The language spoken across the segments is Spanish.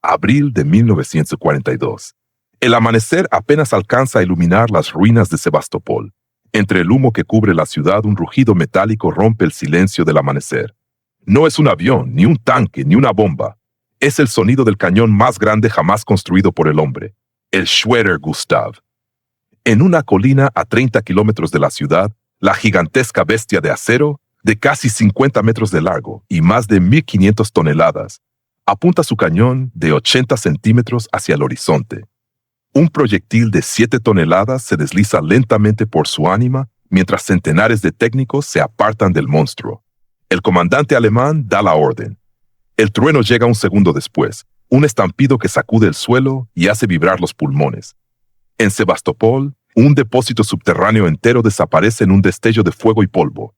abril de 1942. El amanecer apenas alcanza a iluminar las ruinas de Sebastopol. Entre el humo que cubre la ciudad, un rugido metálico rompe el silencio del amanecer. No es un avión, ni un tanque, ni una bomba. Es el sonido del cañón más grande jamás construido por el hombre, el Schwerer Gustav. En una colina a 30 kilómetros de la ciudad, la gigantesca bestia de acero, de casi 50 metros de largo y más de 1.500 toneladas, apunta su cañón de 80 centímetros hacia el horizonte. Un proyectil de 7 toneladas se desliza lentamente por su ánima mientras centenares de técnicos se apartan del monstruo. El comandante alemán da la orden. El trueno llega un segundo después, un estampido que sacude el suelo y hace vibrar los pulmones. En Sebastopol, un depósito subterráneo entero desaparece en un destello de fuego y polvo.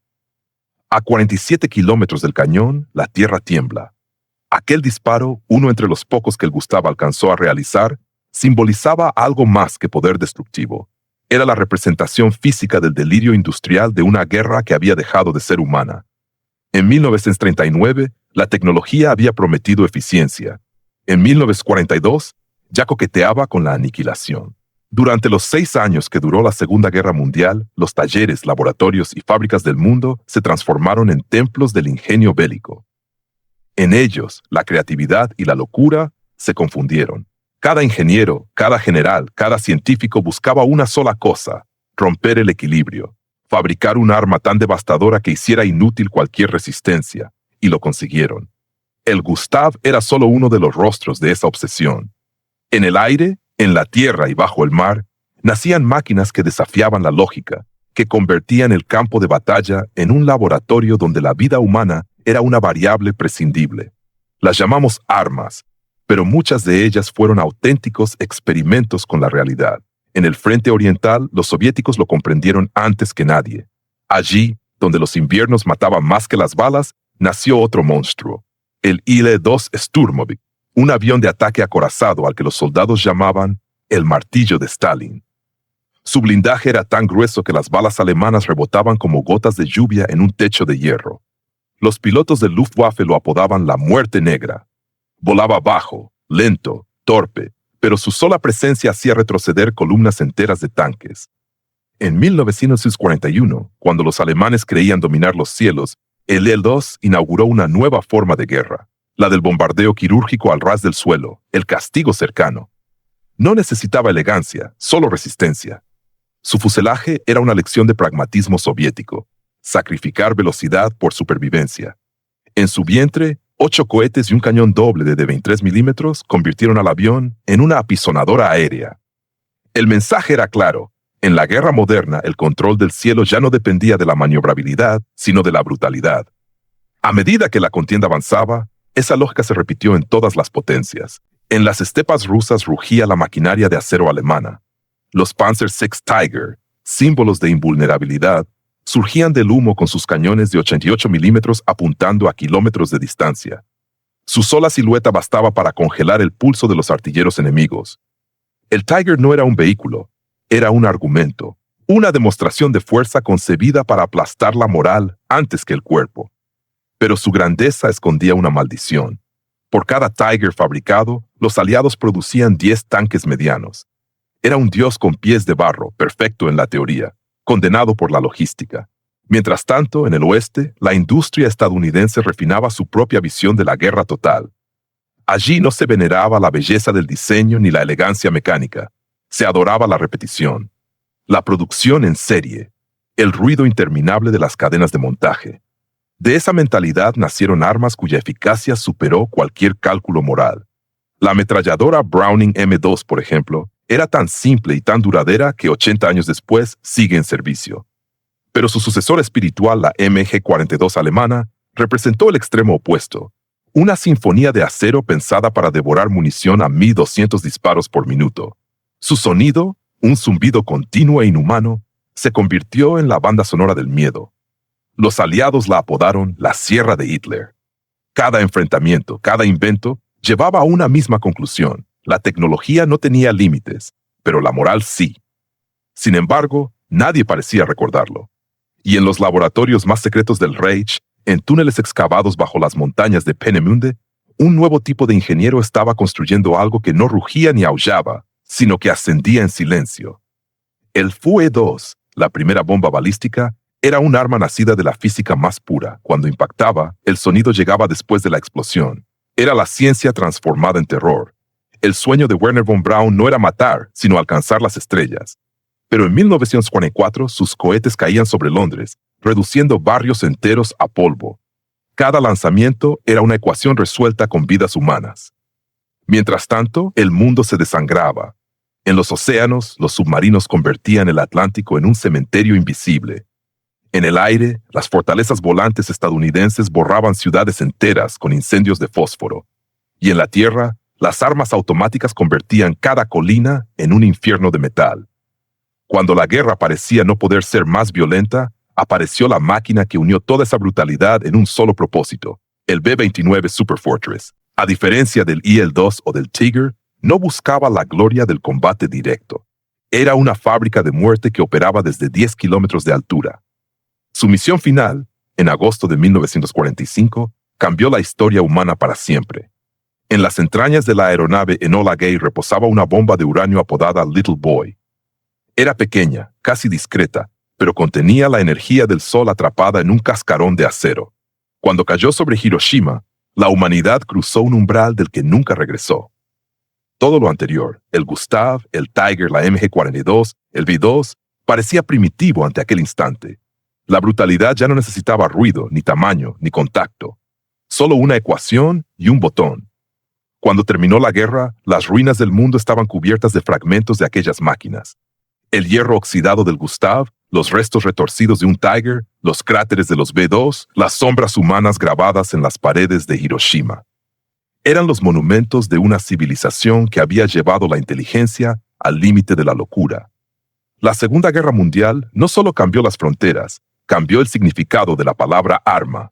A 47 kilómetros del cañón, la tierra tiembla. Aquel disparo, uno entre los pocos que el Gustav alcanzó a realizar, simbolizaba algo más que poder destructivo. Era la representación física del delirio industrial de una guerra que había dejado de ser humana. En 1939, la tecnología había prometido eficiencia. En 1942, ya coqueteaba con la aniquilación. Durante los 6 años que duró la Segunda Guerra Mundial, los talleres, laboratorios y fábricas del mundo se transformaron en templos del ingenio bélico. En ellos, la creatividad y la locura se confundieron. Cada ingeniero, cada general, cada científico buscaba una sola cosa: romper el equilibrio, fabricar un arma tan devastadora que hiciera inútil cualquier resistencia, y lo consiguieron. El Gustav era solo uno de los rostros de esa obsesión. En el aire, en la tierra y bajo el mar, nacían máquinas que desafiaban la lógica, que convertían el campo de batalla en un laboratorio donde la vida humana era una variable prescindible. Las llamamos armas, pero muchas de ellas fueron auténticos experimentos con la realidad. En el frente oriental, los soviéticos lo comprendieron antes que nadie. Allí, donde los inviernos mataban más que las balas, nació otro monstruo, el Il-2 Sturmovik, un avión de ataque acorazado al que los soldados llamaban el martillo de Stalin. Su blindaje era tan grueso que las balas alemanas rebotaban como gotas de lluvia en un techo de hierro. Los pilotos del Luftwaffe lo apodaban la Muerte Negra. Volaba bajo, lento, torpe, pero su sola presencia hacía retroceder columnas enteras de tanques. En 1941, cuando los alemanes creían dominar los cielos, el Il-2 inauguró una nueva forma de guerra, la del bombardeo quirúrgico al ras del suelo, el castigo cercano. No necesitaba elegancia, solo resistencia. Su fuselaje era una lección de pragmatismo soviético: sacrificar velocidad por supervivencia. En su vientre, 8 cohetes y un cañón doble de 23 milímetros convirtieron al avión en una apisonadora aérea. El mensaje era claro: en la guerra moderna, el control del cielo ya no dependía de la maniobrabilidad, sino de la brutalidad. A medida que la contienda avanzaba, esa lógica se repitió en todas las potencias. En las estepas rusas rugía la maquinaria de acero alemana. Los Panzer VI Tiger, símbolos de invulnerabilidad, surgían del humo con sus cañones de 88 milímetros apuntando a kilómetros de distancia. Su sola silueta bastaba para congelar el pulso de los artilleros enemigos. El Tiger no era un vehículo, era un argumento, una demostración de fuerza concebida para aplastar la moral antes que el cuerpo. Pero su grandeza escondía una maldición. Por cada Tiger fabricado, los aliados producían 10 tanques medianos. Era un dios con pies de barro, perfecto en la teoría, condenado por la logística. Mientras tanto, en el oeste, la industria estadounidense refinaba su propia visión de la guerra total. Allí no se veneraba la belleza del diseño ni la elegancia mecánica. Se adoraba la repetición, la producción en serie, el ruido interminable de las cadenas de montaje. De esa mentalidad nacieron armas cuya eficacia superó cualquier cálculo moral. La ametralladora Browning M2, por ejemplo, era tan simple y tan duradera que 80 años después sigue en servicio. Pero su sucesora espiritual, la MG-42 alemana, representó el extremo opuesto, una sinfonía de acero pensada para devorar munición a 1.200 disparos por minuto. Su sonido, un zumbido continuo e inhumano, se convirtió en la banda sonora del miedo. Los aliados la apodaron la Sierra de Hitler. Cada enfrentamiento, cada invento, llevaba a una misma conclusión: la tecnología no tenía límites, pero la moral sí. Sin embargo, nadie parecía recordarlo. Y en los laboratorios más secretos del Reich, en túneles excavados bajo las montañas de Peenemünde, Un nuevo tipo de ingeniero estaba construyendo algo que no rugía ni aullaba, sino que ascendía en silencio. El FUE-2, la primera bomba balística, era un arma nacida de la física más pura. Cuando impactaba, el sonido llegaba después de la explosión. Era la ciencia transformada en terror. El sueño de Wernher von Braun no era matar, sino alcanzar las estrellas. Pero en 1944 sus cohetes caían sobre Londres, reduciendo barrios enteros a polvo. Cada lanzamiento era una ecuación resuelta con vidas humanas. Mientras tanto, el mundo se desangraba. En los océanos, los submarinos convertían el Atlántico en un cementerio invisible. En el aire, las fortalezas volantes estadounidenses borraban ciudades enteras con incendios de fósforo. Y en la tierra, las armas automáticas convertían cada colina en un infierno de metal. Cuando la guerra parecía no poder ser más violenta, apareció la máquina que unió toda esa brutalidad en un solo propósito, el B-29 Superfortress. A diferencia del IL-2 o del Tiger, no buscaba la gloria del combate directo. Era una fábrica de muerte que operaba desde 10 kilómetros de altura. Su misión final, en agosto de 1945, cambió la historia humana para siempre. En las entrañas de la aeronave Enola Gay reposaba una bomba de uranio apodada Little Boy. Era pequeña, casi discreta, pero contenía la energía del sol atrapada en un cascarón de acero. Cuando cayó sobre Hiroshima, la humanidad cruzó un umbral del que nunca regresó. Todo lo anterior, el Gustav, el Tiger, la MG-42, el V-2, parecía primitivo ante aquel instante. La brutalidad ya no necesitaba ruido, ni tamaño, ni contacto. Solo una ecuación y un botón. Cuando terminó la guerra, las ruinas del mundo estaban cubiertas de fragmentos de aquellas máquinas. El hierro oxidado del Gustav, los restos retorcidos de un Tiger, los cráteres de los V-2, las sombras humanas grabadas en las paredes de Hiroshima. Eran los monumentos de una civilización que había llevado la inteligencia al límite de la locura. La Segunda Guerra Mundial no solo cambió las fronteras, cambió el significado de la palabra arma.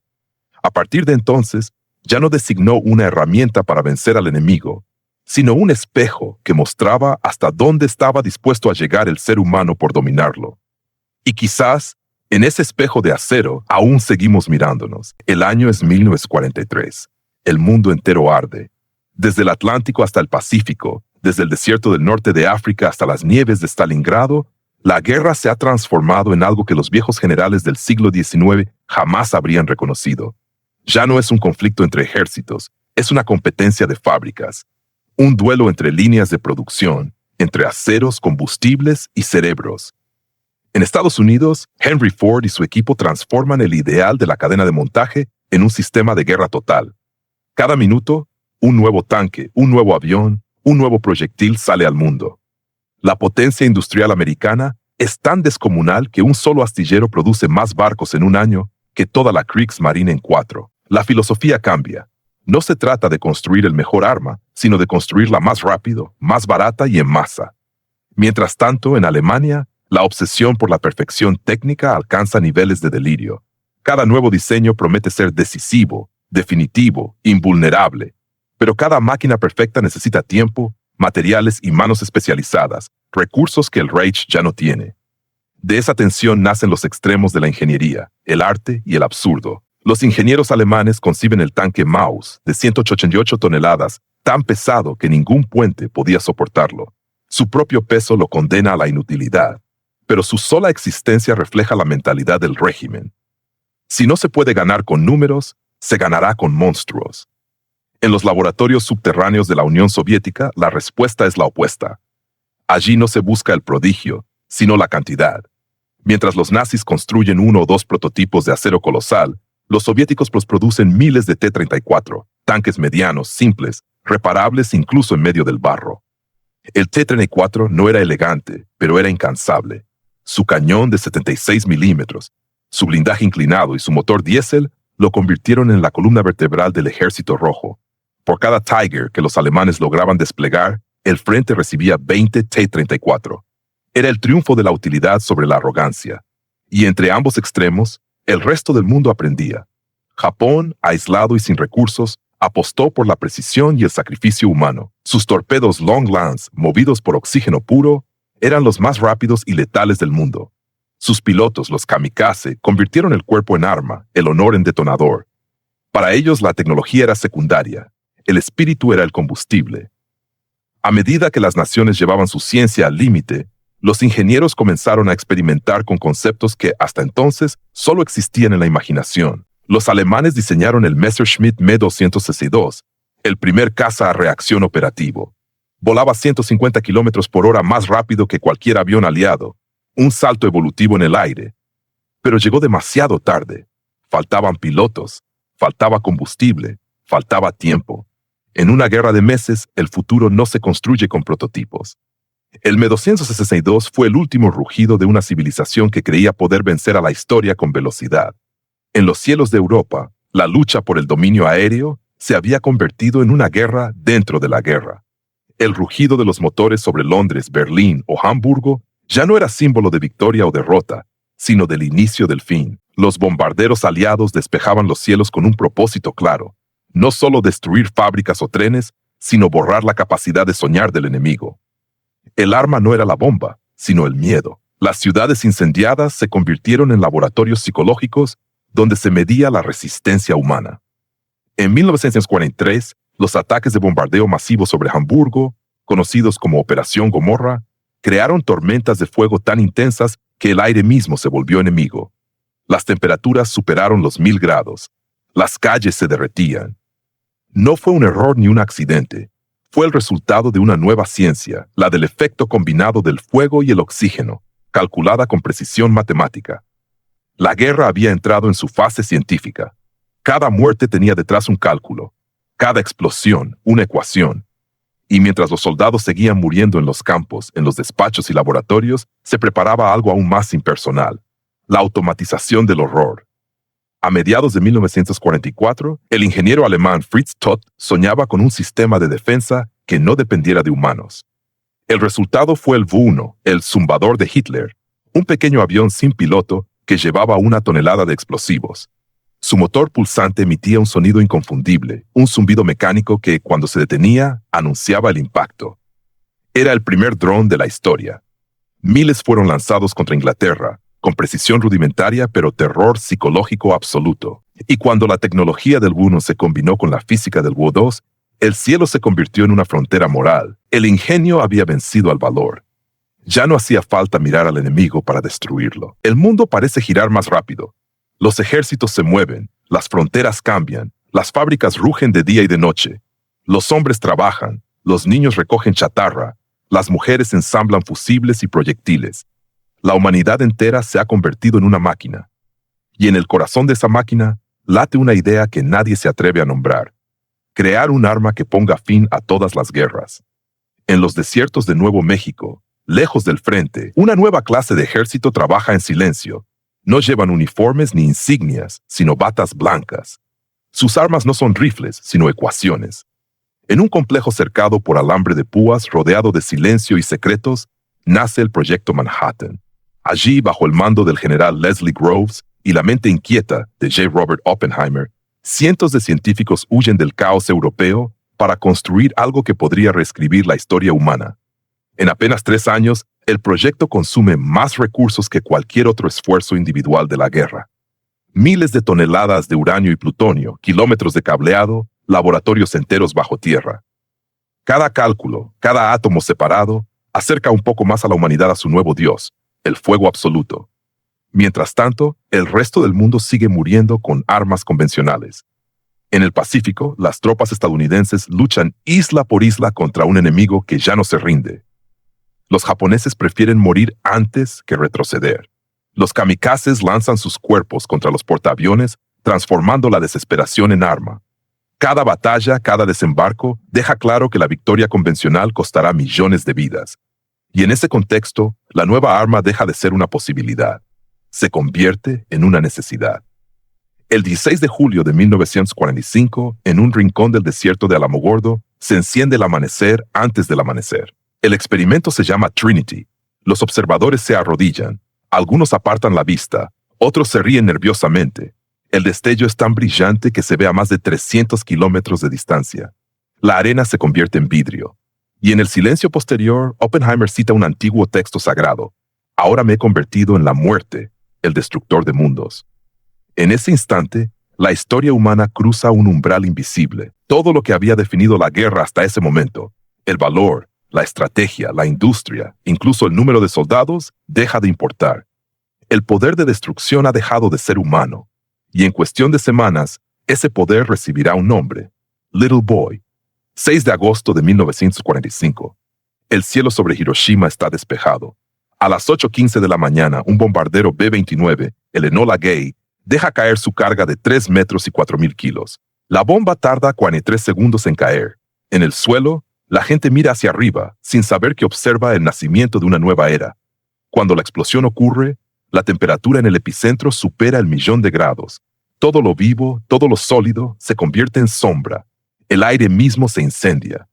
A partir de entonces, ya no designó una herramienta para vencer al enemigo, sino un espejo que mostraba hasta dónde estaba dispuesto a llegar el ser humano por dominarlo. Y quizás, en ese espejo de acero, aún seguimos mirándonos. El año es 1943. El mundo entero arde. Desde el Atlántico hasta el Pacífico, desde el desierto del norte de África hasta las nieves de Stalingrado, la guerra se ha transformado en algo que los viejos generales del siglo XIX jamás habrían reconocido. Ya no es un conflicto entre ejércitos, es una competencia de fábricas. Un duelo entre líneas de producción, entre aceros, combustibles y cerebros. En Estados Unidos, Henry Ford y su equipo transforman el ideal de la cadena de montaje en un sistema de guerra total. Cada minuto, un nuevo tanque, un nuevo avión, un nuevo proyectil sale al mundo. La potencia industrial americana es tan descomunal que un solo astillero produce más barcos en un año que toda la Kriegsmarine en 4. La filosofía cambia. No se trata de construir el mejor arma, sino de construirla más rápido, más barata y en masa. Mientras tanto, en Alemania, la obsesión por la perfección técnica alcanza niveles de delirio. Cada nuevo diseño promete ser decisivo, definitivo, invulnerable. Pero cada máquina perfecta necesita tiempo, materiales y manos especializadas, recursos que el Reich ya no tiene. De esa tensión nacen los extremos de la ingeniería, el arte y el absurdo. Los ingenieros alemanes conciben el tanque Maus, de 188 toneladas, tan pesado que ningún puente podía soportarlo. Su propio peso lo condena a la inutilidad, pero su sola existencia refleja la mentalidad del régimen. Si no se puede ganar con números, se ganará con monstruos. En los laboratorios subterráneos de la Unión Soviética, la respuesta es la opuesta. Allí no se busca el prodigio, sino la cantidad. Mientras los nazis construyen 1 o 2 prototipos de acero colosal, los soviéticos producen miles de T-34, tanques medianos, simples, reparables incluso en medio del barro. El T-34 no era elegante, pero era incansable. Su cañón de 76 milímetros, su blindaje inclinado y su motor diésel lo convirtieron en la columna vertebral del Ejército Rojo. Por cada Tiger que los alemanes lograban desplegar, el frente recibía 20 T-34. Era el triunfo de la utilidad sobre la arrogancia. Y entre ambos extremos, el resto del mundo aprendía. Japón, aislado y sin recursos, apostó por la precisión y el sacrificio humano. Sus torpedos Long Lance, movidos por oxígeno puro, eran los más rápidos y letales del mundo. Sus pilotos, los kamikaze, convirtieron el cuerpo en arma, el honor en detonador. Para ellos la tecnología era secundaria. el espíritu era el combustible. A medida que las naciones llevaban su ciencia al límite, los ingenieros comenzaron a experimentar con conceptos que hasta entonces solo existían en la imaginación. Los alemanes diseñaron el Messerschmitt Me-262, el primer caza a reacción operativo. Volaba 150 kilómetros por hora más rápido que cualquier avión aliado, un salto evolutivo en el aire. Pero llegó demasiado tarde. Faltaban pilotos, faltaba combustible, faltaba tiempo. En una guerra de meses, el futuro no se construye con prototipos. El Me-262 fue el último rugido de una civilización que creía poder vencer a la historia con velocidad. En los cielos de Europa, la lucha por el dominio aéreo se había convertido en una guerra dentro de la guerra. El rugido de los motores sobre Londres, Berlín o Hamburgo ya no era símbolo de victoria o derrota, sino del inicio del fin. Los bombarderos aliados despejaban los cielos con un propósito claro: no solo destruir fábricas o trenes, sino borrar la capacidad de soñar del enemigo. El arma no era la bomba, sino el miedo. Las ciudades incendiadas se convirtieron en laboratorios psicológicos donde se medía la resistencia humana. En 1943, los ataques de bombardeo masivo sobre Hamburgo, conocidos como Operación Gomorra, crearon tormentas de fuego tan intensas que el aire mismo se volvió enemigo. Las temperaturas superaron los 1000 grados. Las calles se derretían. No fue un error ni un accidente. Fue el resultado de una nueva ciencia, la del efecto combinado del fuego y el oxígeno, calculada con precisión matemática. La guerra había entrado en su fase científica. Cada muerte tenía detrás un cálculo, cada explosión una ecuación. Y mientras los soldados seguían muriendo en los campos, en los despachos y laboratorios, se preparaba algo aún más impersonal: la automatización del horror. A mediados de 1944, el ingeniero alemán Fritz Todt soñaba con un sistema de defensa que no dependiera de humanos. El resultado fue el V-1, el zumbador de Hitler, un pequeño avión sin piloto que llevaba 1 tonelada de explosivos. Su motor pulsante emitía un sonido inconfundible, un zumbido mecánico que, cuando se detenía, anunciaba el impacto. Era el primer dron de la historia. Miles fueron lanzados contra Inglaterra, con precisión rudimentaria pero terror psicológico absoluto. Y cuando la tecnología del V-1 se combinó con la física del V-2, el cielo se convirtió en una frontera moral. El ingenio había vencido al valor. Ya no hacía falta mirar al enemigo para destruirlo. El mundo parece girar más rápido. Los ejércitos se mueven, las fronteras cambian, las fábricas rugen de día y de noche. Los hombres trabajan, los niños recogen chatarra, las mujeres ensamblan fusibles y proyectiles. La humanidad entera se ha convertido en una máquina. Y en el corazón de esa máquina late una idea que nadie se atreve a nombrar: crear un arma que ponga fin a todas las guerras. En los desiertos de Nuevo México, lejos del frente, una nueva clase de ejército trabaja en silencio. No llevan uniformes ni insignias, sino batas blancas. Sus armas no son rifles, sino ecuaciones. En un complejo cercado por alambre de púas, rodeado de silencio y secretos, nace el Proyecto Manhattan. Allí, bajo el mando del general Leslie Groves y la mente inquieta de J. Robert Oppenheimer, cientos de científicos huyen del caos europeo para construir algo que podría reescribir la historia humana. En apenas 3 años, el proyecto consume más recursos que cualquier otro esfuerzo individual de la guerra. Miles de toneladas de uranio y plutonio, kilómetros de cableado, laboratorios enteros bajo tierra. Cada cálculo, cada átomo separado, acerca un poco más a la humanidad a su nuevo Dios, el fuego absoluto. Mientras tanto, el resto del mundo sigue muriendo con armas convencionales. En el Pacífico, las tropas estadounidenses luchan isla por isla contra un enemigo que ya no se rinde. Los japoneses prefieren morir antes que retroceder. Los kamikazes lanzan sus cuerpos contra los portaaviones, transformando la desesperación en arma. Cada batalla, cada desembarco, deja claro que la victoria convencional costará millones de vidas. Y en ese contexto, la nueva arma deja de ser una posibilidad. Se convierte en una necesidad. El 16 de julio de 1945, en un rincón del desierto de Alamogordo, se enciende el amanecer antes del amanecer. El experimento se llama Trinity. Los observadores se arrodillan. Algunos apartan la vista, otros se ríen nerviosamente. El destello es tan brillante que se ve a más de 300 kilómetros de distancia. La arena se convierte en vidrio. Y en el silencio posterior, Oppenheimer cita un antiguo texto sagrado: ahora me he convertido en la muerte, el destructor de mundos. En ese instante, La historia humana cruza un umbral invisible. Todo lo que había definido la guerra hasta ese momento, el valor, la estrategia, la industria, incluso el número de soldados, deja de importar. El poder de destrucción ha dejado de ser humano, y en cuestión de semanas, ese poder recibirá un nombre: Little Boy. 6 de agosto de 1945. El cielo sobre Hiroshima está despejado. A las 8:15 de la mañana, un bombardero B-29, el Enola Gay, deja caer su carga de 3 metros y 4,000 kilos. La bomba tarda 43 segundos en caer. En el suelo, la gente mira hacia arriba, sin saber que observa el nacimiento de una nueva era. Cuando la explosión ocurre, la temperatura en el epicentro supera el 1,000,000 de grados. Todo lo vivo, todo lo sólido, se convierte en sombra. El aire mismo se incendia.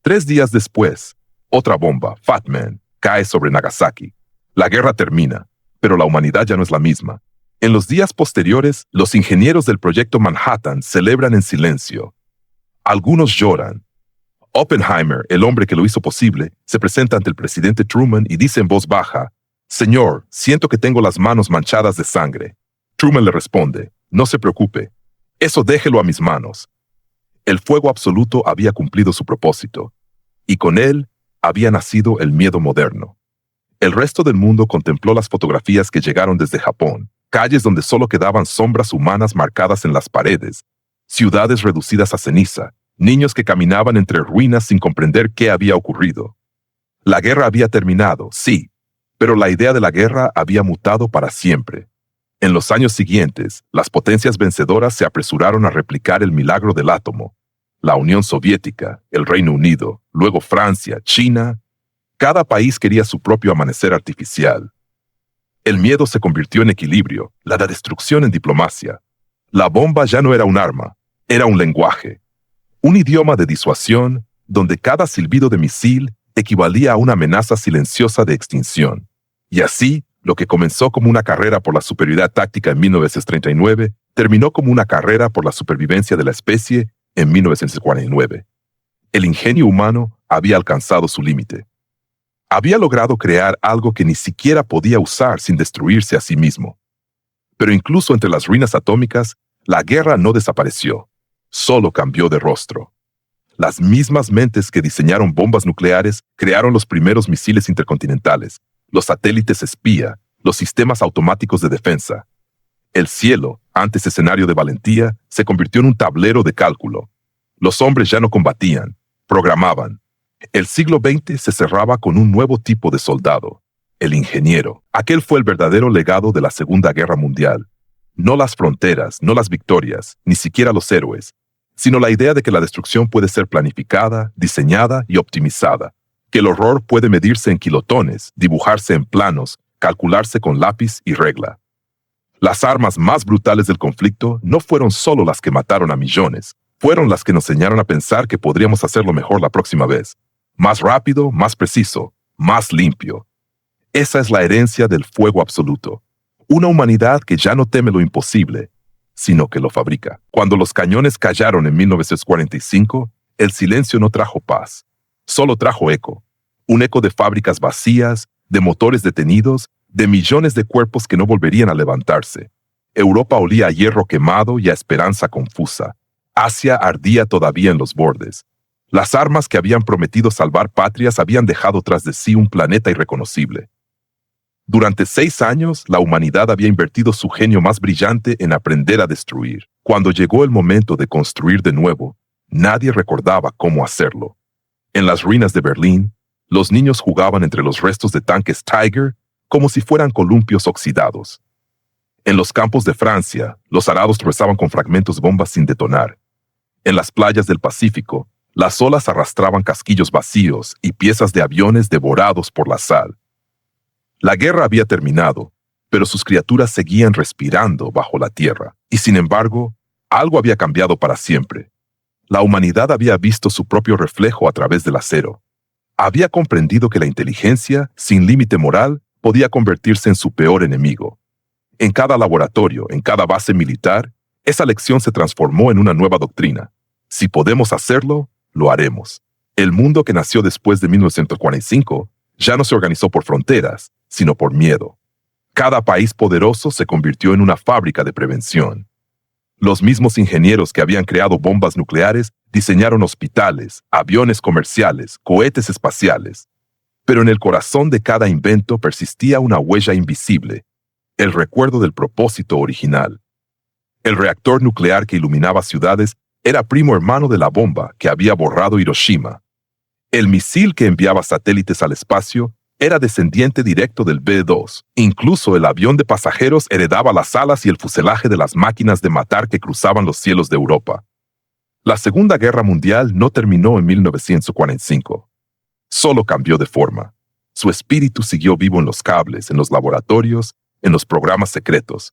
3 días después, otra bomba, Fat Man, cae sobre Nagasaki. La guerra termina, pero la humanidad ya no es la misma. En los días posteriores, los ingenieros del Proyecto Manhattan celebran en silencio. Algunos lloran. Oppenheimer, el hombre que lo hizo posible, se presenta ante el presidente Truman y dice en voz baja: «Señor, siento que tengo las manos manchadas de sangre». Truman le responde: «No se preocupe, eso déjelo a mis manos». El fuego absoluto había cumplido su propósito, y con él había nacido el miedo moderno. El resto del mundo contempló las fotografías que llegaron desde Japón, calles donde solo quedaban sombras humanas marcadas en las paredes, ciudades reducidas a ceniza, niños que caminaban entre ruinas sin comprender qué había ocurrido. La guerra había terminado, sí, pero la idea de la guerra había mutado para siempre. En los años siguientes, las potencias vencedoras se apresuraron a replicar el milagro del átomo. La Unión Soviética, el Reino Unido, luego Francia, China. Cada país quería su propio amanecer artificial. El miedo se convirtió en equilibrio, la destrucción en diplomacia. La bomba ya no era un arma, era un lenguaje. Un idioma de disuasión donde cada silbido de misil equivalía a una amenaza silenciosa de extinción. Y así, lo que comenzó como una carrera por la superioridad táctica en 1939, terminó como una carrera por la supervivencia de la especie en 1949. El ingenio humano había alcanzado su límite. Había logrado crear algo que ni siquiera podía usar sin destruirse a sí mismo. Pero incluso entre las ruinas atómicas, la guerra no desapareció, solo cambió de rostro. Las mismas mentes que diseñaron bombas nucleares crearon los primeros misiles intercontinentales, los satélites espía, los sistemas automáticos de defensa. El cielo, antes escenario de valentía, se convirtió en un tablero de cálculo. Los hombres ya no combatían, programaban. El siglo XX se cerraba con un nuevo tipo de soldado, el ingeniero. Aquel fue el verdadero legado de la Segunda Guerra Mundial. No las fronteras, no las victorias, ni siquiera los héroes, sino la idea de que la destrucción puede ser planificada, diseñada y optimizada, que el horror puede medirse en kilotones, dibujarse en planos, calcularse con lápiz y regla. Las armas más brutales del conflicto no fueron solo las que mataron a millones, fueron las que nos enseñaron a pensar que podríamos hacerlo mejor la próxima vez. Más rápido, más preciso, más limpio. Esa es la herencia del fuego absoluto. Una humanidad que ya no teme lo imposible, sino que lo fabrica. Cuando los cañones callaron en 1945, el silencio no trajo paz, solo trajo eco. Un eco de fábricas vacías, de motores detenidos, de millones de cuerpos que no volverían a levantarse. Europa olía a hierro quemado y a esperanza confusa. Asia ardía todavía en los bordes. Las armas que habían prometido salvar patrias habían dejado tras de sí un planeta irreconocible. Durante 6 años, la humanidad había invertido su genio más brillante en aprender a destruir. Cuando llegó el momento de construir de nuevo, nadie recordaba cómo hacerlo. En las ruinas de Berlín, los niños jugaban entre los restos de tanques Tiger como si fueran columpios oxidados. En los campos de Francia, los arados tropezaban con fragmentos de bombas sin detonar. En las playas del Pacífico, las olas arrastraban casquillos vacíos y piezas de aviones devorados por la sal. La guerra había terminado, pero sus criaturas seguían respirando bajo la tierra. Y sin embargo, algo había cambiado para siempre. La humanidad había visto su propio reflejo a través del acero. Había comprendido que la inteligencia, sin límite moral, podía convertirse en su peor enemigo. En cada laboratorio, en cada base militar, esa lección se transformó en una nueva doctrina. Si podemos hacerlo, lo haremos. El mundo que nació después de 1945 ya no se organizó por fronteras, sino por miedo. Cada país poderoso se convirtió en una fábrica de prevención. Los mismos ingenieros que habían creado bombas nucleares diseñaron hospitales, aviones comerciales, cohetes espaciales. Pero en el corazón de cada invento persistía una huella invisible, el recuerdo del propósito original. El reactor nuclear que iluminaba ciudades era primo hermano de la bomba que había borrado Hiroshima. El misil que enviaba satélites al espacio era descendiente directo del B-2. Incluso el avión de pasajeros heredaba las alas y el fuselaje de las máquinas de matar que cruzaban los cielos de Europa. La Segunda Guerra Mundial no terminó en 1945. Solo cambió de forma. Su espíritu siguió vivo en los cables, en los laboratorios, en los programas secretos.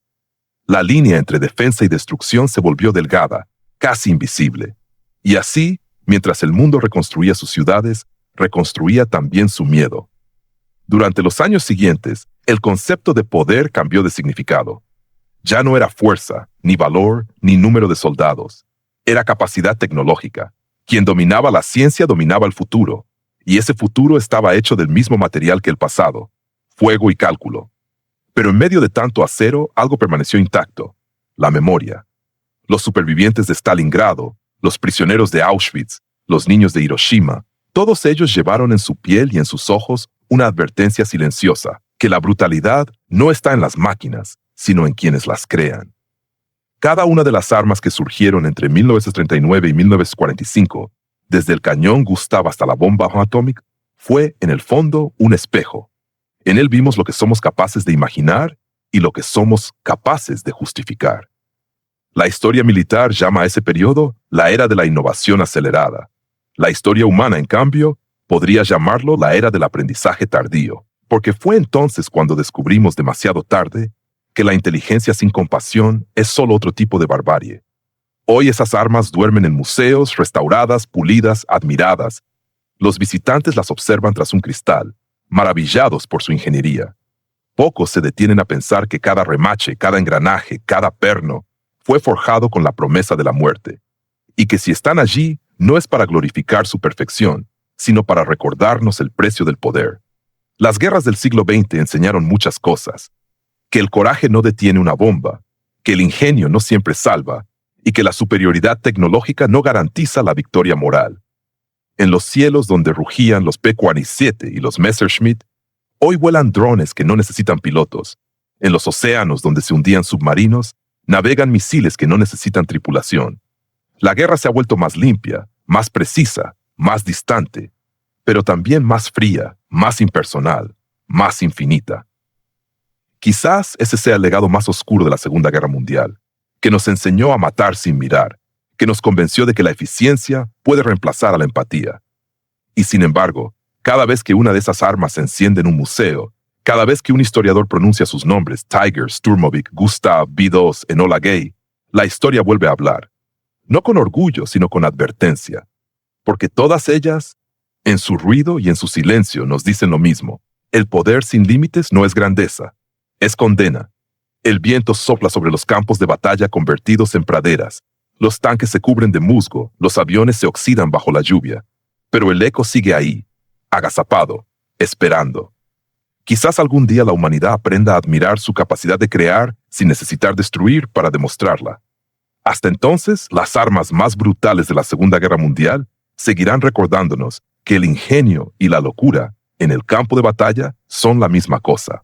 La línea entre defensa y destrucción se volvió delgada, casi invisible. Y así, mientras el mundo reconstruía sus ciudades, reconstruía también su miedo. Durante los años siguientes, el concepto de poder cambió de significado. Ya no era fuerza, ni valor, ni número de soldados. Era capacidad tecnológica. Quien dominaba la ciencia dominaba el futuro, y ese futuro estaba hecho del mismo material que el pasado, fuego y cálculo. Pero en medio de tanto acero, algo permaneció intacto: la memoria. Los supervivientes de Stalingrado, los prisioneros de Auschwitz, los niños de Hiroshima, todos ellos llevaron en su piel y en sus ojos una advertencia silenciosa, que la brutalidad no está en las máquinas, sino en quienes las crean. Cada una de las armas que surgieron entre 1939 y 1945, desde el cañón Gustav hasta la bomba atómica, fue, en el fondo, un espejo. En él vimos lo que somos capaces de imaginar y lo que somos capaces de justificar. La historia militar llama a ese periodo la era de la innovación acelerada. La historia humana, en cambio, podría llamarlo la era del aprendizaje tardío, porque fue entonces cuando descubrimos demasiado tarde que la inteligencia sin compasión es solo otro tipo de barbarie. Hoy esas armas duermen en museos, restauradas, pulidas, admiradas. Los visitantes las observan tras un cristal, maravillados por su ingeniería. Pocos se detienen a pensar que cada remache, cada engranaje, cada perno fue forjado con la promesa de la muerte, y que si están allí no es para glorificar su perfección, sino para recordarnos el precio del poder. Las guerras del siglo XX enseñaron muchas cosas: que el coraje no detiene una bomba, que el ingenio no siempre salva, y que la superioridad tecnológica no garantiza la victoria moral. En los cielos donde rugían los P-47 y los Messerschmitt, hoy vuelan drones que no necesitan pilotos. En los océanos donde se hundían submarinos, navegan misiles que no necesitan tripulación. La guerra se ha vuelto más limpia, más precisa, más distante, pero también más fría, más impersonal, más infinita. Quizás ese sea el legado más oscuro de la Segunda Guerra Mundial, que nos enseñó a matar sin mirar, que nos convenció de que la eficiencia puede reemplazar a la empatía. Y sin embargo, cada vez que una de esas armas se enciende en un museo, cada vez que un historiador pronuncia sus nombres, Tiger, Sturmovik, Gustav, B-2, Enola Gay, la historia vuelve a hablar. No con orgullo, sino con advertencia. Porque todas ellas, en su ruido y en su silencio, nos dicen lo mismo: el poder sin límites no es grandeza, es condena. El viento sopla sobre los campos de batalla convertidos en praderas. Los tanques se cubren de musgo, los aviones se oxidan bajo la lluvia. Pero el eco sigue ahí, agazapado, esperando. Quizás algún día la humanidad aprenda a admirar su capacidad de crear sin necesitar destruir para demostrarla. Hasta entonces, las armas más brutales de la Segunda Guerra Mundial seguirán recordándonos que el ingenio y la locura en el campo de batalla son la misma cosa.